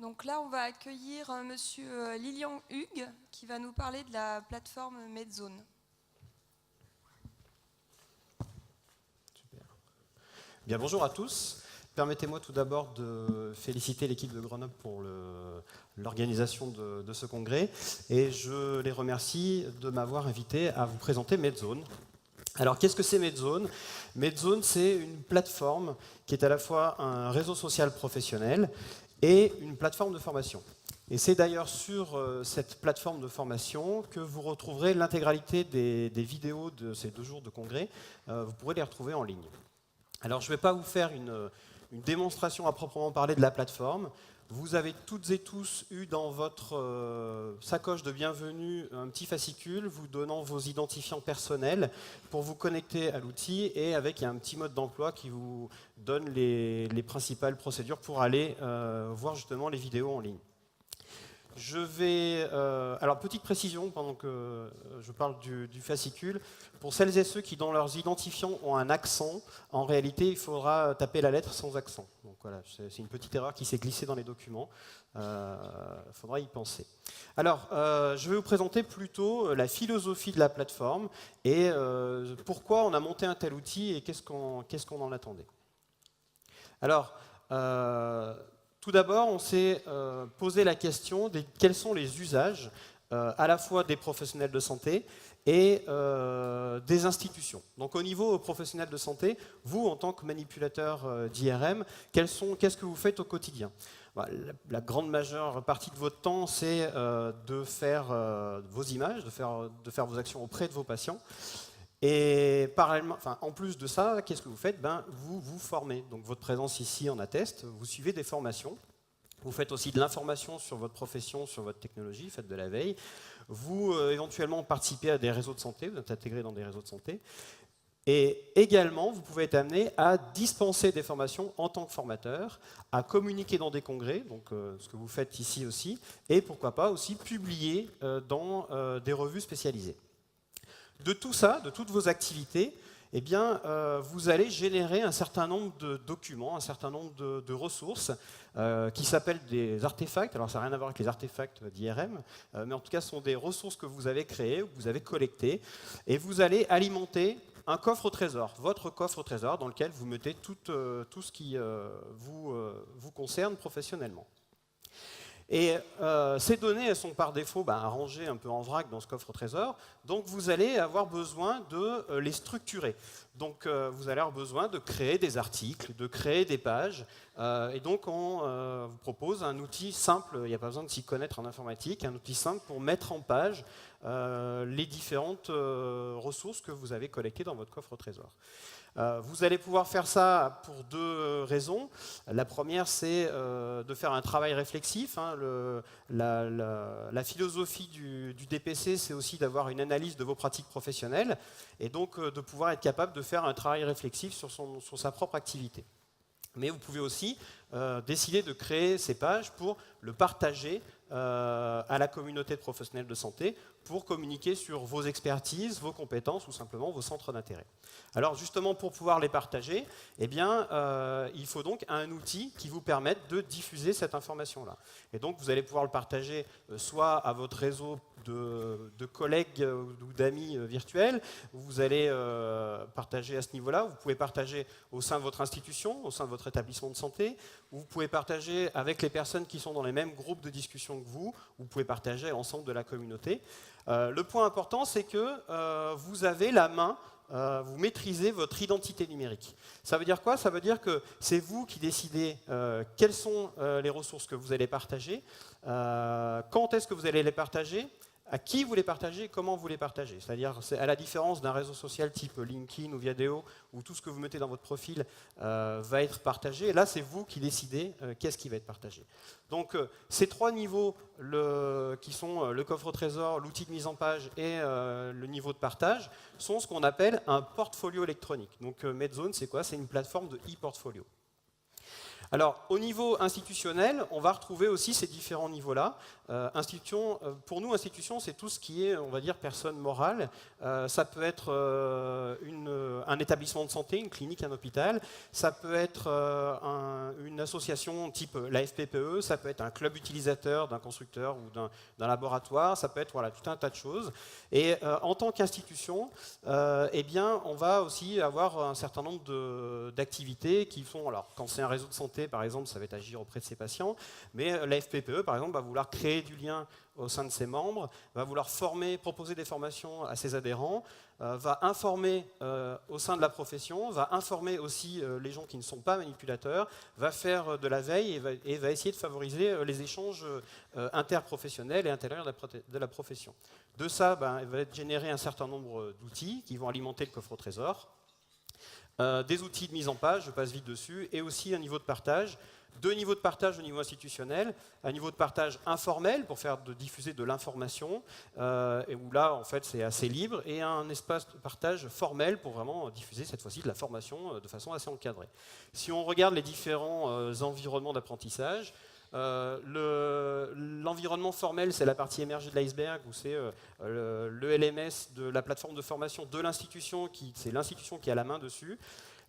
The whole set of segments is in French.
Donc là, on va accueillir Monsieur Lilian Hugues qui va nous parler de la plateforme Medzone. Super. Bien, bonjour à tous. Permettez-moi tout d'abord de féliciter l'équipe de Grenoble pour l'organisation de ce congrès et je les remercie de m'avoir invité à vous présenter Medzone. Alors, qu'est-ce que c'est Medzone? Medzone, c'est une plateforme qui est à la fois un réseau social professionnel et une plateforme de formation. Et c'est d'ailleurs sur cette plateforme de formation que vous retrouverez l'intégralité des vidéos de ces 2 jours de congrès. Vous pourrez les retrouver en ligne. Alors, je ne vais pas vous faire une démonstration à proprement parler de la plateforme. Vous avez toutes et tous eu dans votre sacoche de bienvenue un petit fascicule vous donnant vos identifiants personnels pour vous connecter à l'outil et avec un petit mode d'emploi qui vous donne les principales procédures pour aller voir justement les vidéos en ligne. Je vais... alors, petite précision, pendant que je parle du fascicule, pour celles et ceux qui, dans leurs identifiants, ont un accent, en réalité, il faudra taper la lettre sans accent. Donc voilà, c'est une petite erreur qui s'est glissée dans les documents. Il faudra y penser. Alors, je vais vous présenter plutôt la philosophie de la plateforme et pourquoi on a monté un tel outil et qu'est-ce qu'on en attendait. Alors, tout d'abord, on s'est posé la question de quels sont les usages à la fois des professionnels de santé et des institutions. Donc au niveau professionnel de santé, vous, en tant que manipulateur d'IRM, qu'est-ce que vous faites au quotidien? La grande majeure partie de votre temps, c'est de faire vos images, de faire vos actions auprès de vos patients. Et parallèlement, en plus de ça, qu'est-ce que vous faites? Vous vous formez. Donc votre présence ici en atteste, vous suivez des formations. Vous faites aussi de l'information sur votre profession, sur votre technologie, vous faites de la veille. Vous, éventuellement, participez à des réseaux de santé, vous êtes intégré dans des réseaux de santé. Et également, vous pouvez être amené à dispenser des formations en tant que formateur, à communiquer dans des congrès, donc ce que vous faites ici aussi, et pourquoi pas aussi publier dans des revues spécialisées. De tout ça, de toutes vos activités, eh bien, vous allez générer un certain nombre de documents, un certain nombre de ressources qui s'appellent des artefacts. Alors, ça n'a rien à voir avec les artefacts d'IRM, mais en tout cas, ce sont des ressources que vous avez créées, que vous avez collectées, et vous allez alimenter un coffre au trésor, votre coffre au trésor, dans lequel vous mettez tout ce qui vous concerne professionnellement. Et ces données, elles sont par défaut rangées un peu en vrac dans ce coffre au trésor, donc vous allez avoir besoin de les structurer. Donc vous allez avoir besoin de créer des articles, de créer des pages, et donc on vous propose un outil simple, il n'y a pas besoin de s'y connaître en informatique, un outil simple pour mettre en page les différentes ressources que vous avez collectées dans votre coffre au trésor. Vous allez pouvoir faire ça pour 2 raisons. La première, c'est de faire un travail réflexif. La philosophie du DPC, c'est aussi d'avoir une analyse de vos pratiques professionnelles et donc de pouvoir être capable de faire un travail réflexif sur sa propre activité. Mais vous pouvez aussi décider de créer ces pages pour le partager à la communauté de professionnels de santé pour communiquer sur vos expertises, vos compétences ou simplement vos centres d'intérêt. Alors justement, pour pouvoir les partager, eh bien, il faut donc un outil qui vous permette de diffuser cette information-là. Et donc, vous allez pouvoir le partager soit à votre réseau de collègues ou d'amis virtuels, vous allez partager à ce niveau-là, vous pouvez partager au sein de votre institution, au sein de votre établissement de santé, vous pouvez partager avec les personnes qui sont dans les mêmes groupes de discussion que vous pouvez partager à l'ensemble de la communauté. Le point important, c'est que vous avez la main, vous maîtrisez votre identité numérique. Ça veut dire quoi? Ça veut dire que c'est vous qui décidez quelles sont les ressources que vous allez partager, quand est-ce que vous allez les partager, à qui vous les partagez et comment vous les partagez. C'est-à-dire, à la différence d'un réseau social type LinkedIn ou Viadeo, où tout ce que vous mettez dans votre profil va être partagé, et là, c'est vous qui décidez qu'est-ce qui va être partagé. Donc, ces 3 niveaux qui sont le coffre au trésor, l'outil de mise en page et le niveau de partage, sont ce qu'on appelle un portfolio électronique. Donc, Medzone, c'est quoi? C'est une plateforme de e-portfolio. Alors, au niveau institutionnel, on va retrouver aussi ces différents niveaux-là. Pour nous, institution, c'est tout ce qui est, on va dire, personne morale. Ça peut être un établissement de santé, une clinique, un hôpital. Ça peut être une association type la FPPE. Ça peut être un club utilisateur d'un constructeur ou d'un laboratoire. Ça peut être voilà, tout un tas de choses. Et en tant qu'institution, eh bien, on va aussi avoir un certain nombre d'activités qui font, alors, quand c'est un réseau de santé, par exemple, ça va être agir auprès de ses patients, mais la FPPE, par exemple, va vouloir créer du lien au sein de ses membres, va vouloir proposer des formations à ses adhérents, va informer au sein de la profession, va informer aussi les gens qui ne sont pas manipulateurs, va faire de la veille et va essayer de favoriser les échanges interprofessionnels et intérieurs de la profession. De ça, il va être généré un certain nombre d'outils qui vont alimenter le coffre au trésor. Des outils de mise en page, je passe vite dessus, et aussi un niveau de partage. Deux niveaux de partage au niveau institutionnel, un niveau de partage informel pour diffuser de l'information, et où là, en fait, c'est assez libre, et un espace de partage formel pour vraiment diffuser cette fois-ci de la formation de façon assez encadrée. Si on regarde les différents environnements d'apprentissage, l'environnement formel, c'est la partie émergée de l'iceberg, où c'est le LMS de la plateforme de formation de l'institution, c'est l'institution qui a la main dessus.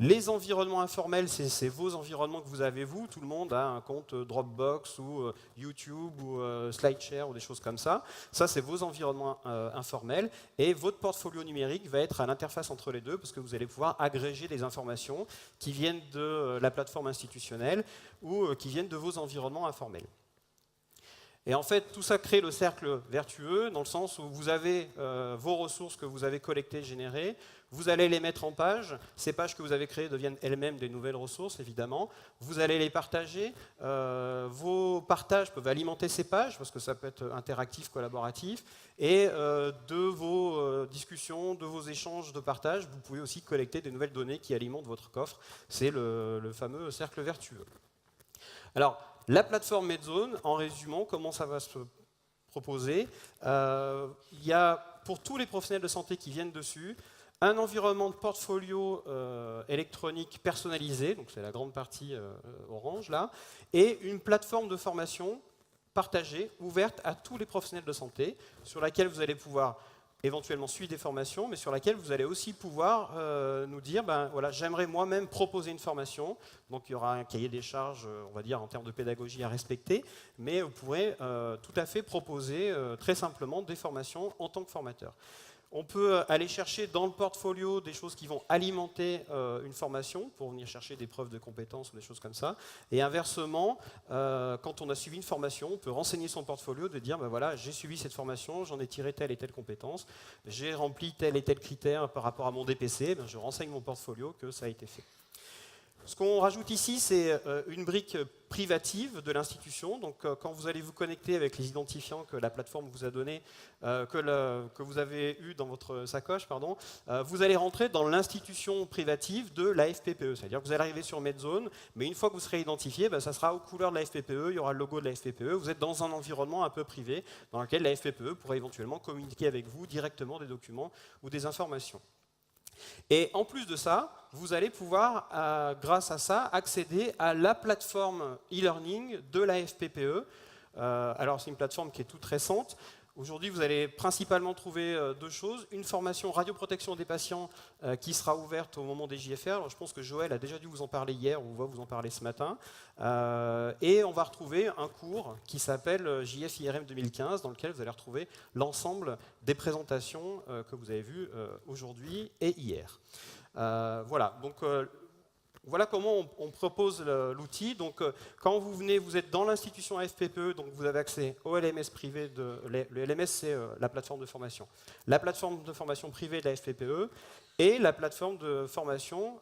Les environnements informels, c'est vos environnements que vous avez, vous. Tout le monde a un compte Dropbox ou YouTube ou SlideShare ou des choses comme ça. Ça, c'est vos environnements informels. Et votre portfolio numérique va être à l'interface entre les deux parce que vous allez pouvoir agréger des informations qui viennent de la plateforme institutionnelle ou qui viennent de vos environnements informels. Et en fait, tout ça crée le cercle vertueux dans le sens où vous avez vos ressources que vous avez collectées, générées, vous allez les mettre en page, ces pages que vous avez créées deviennent elles-mêmes des nouvelles ressources, évidemment, vous allez les partager, vos partages peuvent alimenter ces pages, parce que ça peut être interactif, collaboratif, et de vos discussions, de vos échanges de partage, vous pouvez aussi collecter des nouvelles données qui alimentent votre coffre, c'est le fameux cercle vertueux. Alors, la plateforme Medzone, en résumant, comment ça va se proposer, il y a pour tous les professionnels de santé qui viennent dessus, un environnement de portfolio électronique personnalisé, donc c'est la grande partie orange là, et une plateforme de formation partagée, ouverte à tous les professionnels de santé, sur laquelle vous allez pouvoir éventuellement suivre des formations, mais sur laquelle vous allez aussi pouvoir nous dire, voilà, j'aimerais moi-même proposer une formation, donc il y aura un cahier des charges, on va dire, en termes de pédagogie à respecter, mais vous pourrez tout à fait proposer très simplement des formations en tant que formateur. On peut aller chercher dans le portfolio des choses qui vont alimenter une formation pour venir chercher des preuves de compétences ou des choses comme ça. Et inversement, quand on a suivi une formation, on peut renseigner son portfolio, de dire voilà, j'ai suivi cette formation, j'en ai tiré telle et telle compétence, j'ai rempli tel et tel critère par rapport à mon DPC, je renseigne mon portfolio que ça a été fait. Ce qu'on rajoute ici, c'est une brique privative de l'institution. Donc, quand vous allez vous connecter avec les identifiants que la plateforme vous a donnés, que vous avez eu dans votre sacoche, pardon, vous allez rentrer dans l'institution privative de la FPPE. C'est-à-dire que vous allez arriver sur Medzone, mais une fois que vous serez identifié, ça sera aux couleurs de la FPPE, il y aura le logo de la FPPE. Vous êtes dans un environnement un peu privé dans lequel la FPPE pourra éventuellement communiquer avec vous directement des documents ou des informations. Et en plus de ça, vous allez pouvoir, grâce à ça, accéder à la plateforme e-learning de la FPPE. Alors c'est une plateforme qui est toute récente. Aujourd'hui, vous allez principalement trouver deux choses. Une formation radioprotection des patients qui sera ouverte au moment des JFR. Alors, je pense que Joël a déjà dû vous en parler hier, ou va vous en parler ce matin. Et on va retrouver un cours qui s'appelle JF-IRM 2015, dans lequel vous allez retrouver l'ensemble des présentations que vous avez vues aujourd'hui et hier. Voilà, donc voilà comment on propose l'outil. Donc, quand vous venez, vous êtes dans l'institution FPPE, donc vous avez accès au LMS privé. Le LMS, c'est la plateforme de formation. La plateforme de formation privée de la FPPE et la plateforme de formation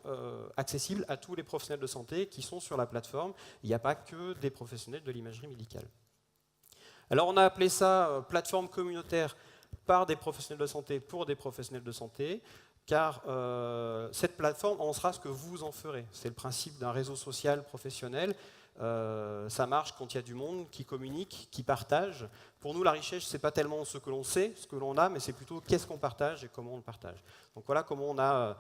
accessible à tous les professionnels de santé qui sont sur la plateforme. Il n'y a pas que des professionnels de l'imagerie médicale. Alors, on a appelé ça plateforme communautaire par des professionnels de santé pour des professionnels de santé. Car cette plateforme en sera ce que vous en ferez. C'est le principe d'un réseau social professionnel. Ça marche quand il y a du monde qui communique, qui partage. Pour nous, la richesse, ce n'est pas tellement ce que l'on sait, ce que l'on a, mais c'est plutôt qu'est-ce qu'on partage et comment on le partage. Donc voilà comment on a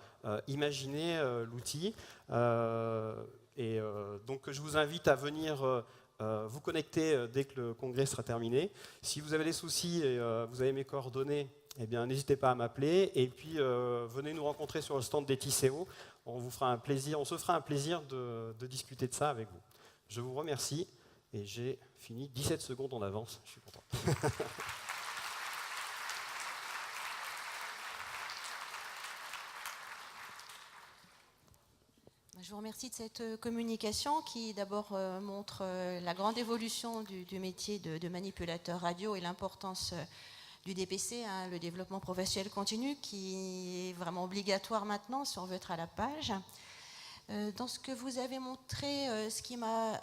imaginé l'outil. Donc je vous invite à venir vous connecter dès que le congrès sera terminé. Si vous avez des soucis et vous avez mes coordonnées, eh bien, n'hésitez pas à m'appeler. Et puis, venez nous rencontrer sur le stand des TICO. On se fera un plaisir de discuter de ça avec vous. Je vous remercie et j'ai fini 17 secondes en avance. Je suis content. Je vous remercie de cette communication qui d'abord montre la grande évolution du métier de manipulateur radio et l'importance du DPC, hein, le développement professionnel continu, qui est vraiment obligatoire maintenant si on veut être à la page. Dans ce que vous avez montré, ce qui m'a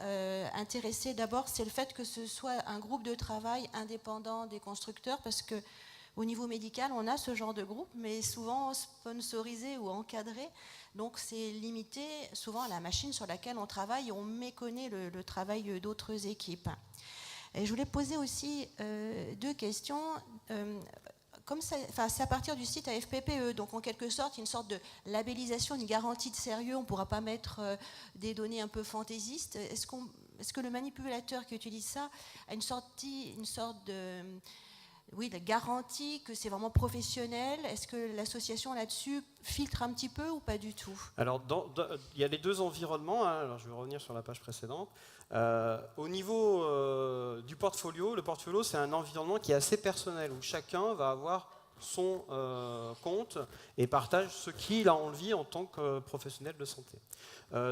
intéressé d'abord, c'est le fait que ce soit un groupe de travail indépendant des constructeurs, parce que au niveau médical, on a ce genre de groupe, mais souvent sponsorisé ou encadré. Donc c'est limité souvent à la machine sur laquelle on travaille et on méconnaît le travail d'autres équipes. Et je voulais poser aussi 2 questions. C'est à partir du site AFPPE, donc en quelque sorte une sorte de labellisation, une garantie de sérieux. On ne pourra pas mettre des données un peu fantaisistes. Est-ce que le manipulateur qui utilise ça a une sorte de garantie que c'est vraiment professionnel? Est-ce que l'association là-dessus filtre un petit peu ou pas du tout? Alors, il y a les 2 environnements. Hein. Alors, je vais revenir sur la page précédente. Au niveau du portfolio, le portfolio, c'est un environnement qui est assez personnel, où chacun va avoir son compte et partage ce qu'il a envie en tant que professionnel de santé.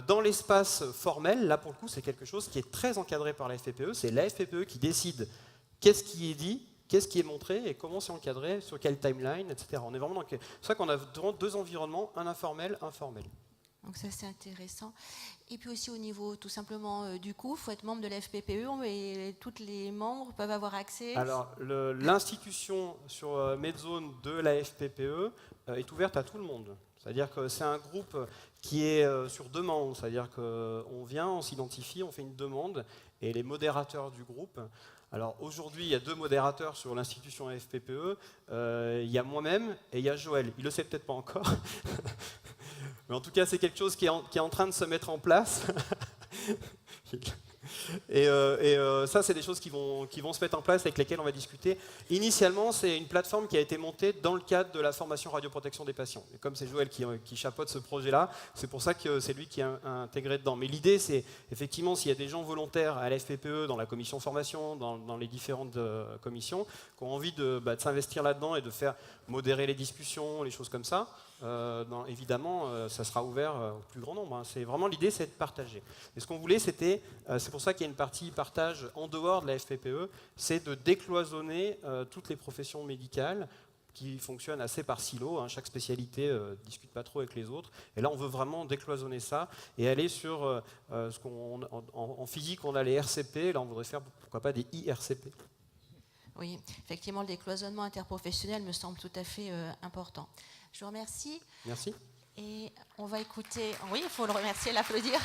Dans l'espace formel, là, pour le coup, c'est quelque chose qui est très encadré par la FPPE. C'est la FPPE qui décide qu'est-ce qui est dit, qu'est-ce qui est montré et comment c'est encadré, sur quelle timeline, etc. On est vraiment dans... C'est pour ça qu'on a 2 environnements, un informel, un formel. Donc ça, c'est intéressant. Et puis aussi au niveau tout simplement du coût, il faut être membre de la FPPE et tous les membres peuvent avoir accès. Alors, l'institution sur Medzone de la FPPE est ouverte à tout le monde. C'est-à-dire que c'est un groupe qui est sur demande. C'est-à-dire qu'on vient, on s'identifie, on fait une demande et les modérateurs du groupe... Alors aujourd'hui, il y a 2 modérateurs sur l'institution FPPE. Il y a moi-même et il y a Joël. Il ne le sait peut-être pas encore. Mais en tout cas, c'est quelque chose qui est en train de se mettre en place. Et ça, c'est des choses qui vont se mettre en place, avec lesquelles on va discuter. Initialement, c'est une plateforme qui a été montée dans le cadre de la formation radioprotection des patients. Et comme c'est Joël qui chapeaute ce projet-là, c'est pour ça que c'est lui qui est intégré dedans. Mais l'idée, c'est effectivement, s'il y a des gens volontaires à la FPPE, dans la commission formation, dans les différentes commissions, qui ont envie de s'investir là-dedans et de faire modérer les discussions, les choses comme ça, évidemment, ça sera ouvert au plus grand nombre. Hein. C'est vraiment l'idée, c'est de partager. Et ce qu'on voulait, c'est pour ça qu'il y a une partie partage en dehors de la FPPE, c'est de décloisonner toutes les professions médicales qui fonctionnent assez par silo. Hein. Chaque spécialité ne discute pas trop avec les autres. Et là, on veut vraiment décloisonner ça et aller sur ce en physique, on a les RCP. Là, on voudrait faire, pourquoi pas, des IRCP. Oui, effectivement, le décloisonnement interprofessionnel me semble tout à fait important. Je vous remercie. Merci. Et on va écouter... Oui, il faut le remercier, l'applaudir.